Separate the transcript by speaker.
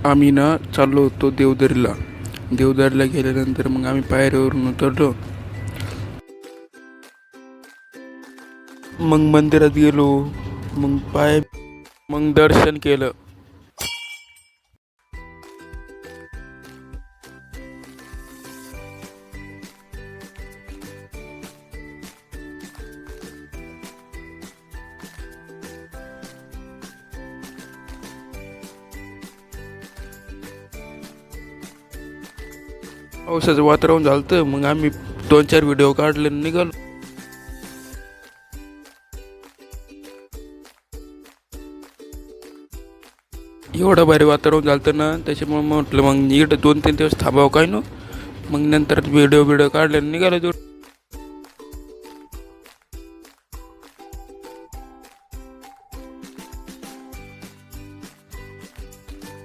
Speaker 1: आम्ही ना चाललो होतो देवदरीला गेल्यानंतर मग आम्ही पायरीवरून उतरलो. मग मंदिरात गेलो. मग दर्शन केलं. पावसाचं वातावरण झालं, मग आम्ही 2-4 व्हिडिओ काढले आणि निघालो. एवढं भारी वातावरण झालं ना, त्याच्यामुळे म्हटलं मग इकडं 2-3 दिवस थांबावं काय ना. मग नंतर व्हिडिओ काढले आणि निघालो.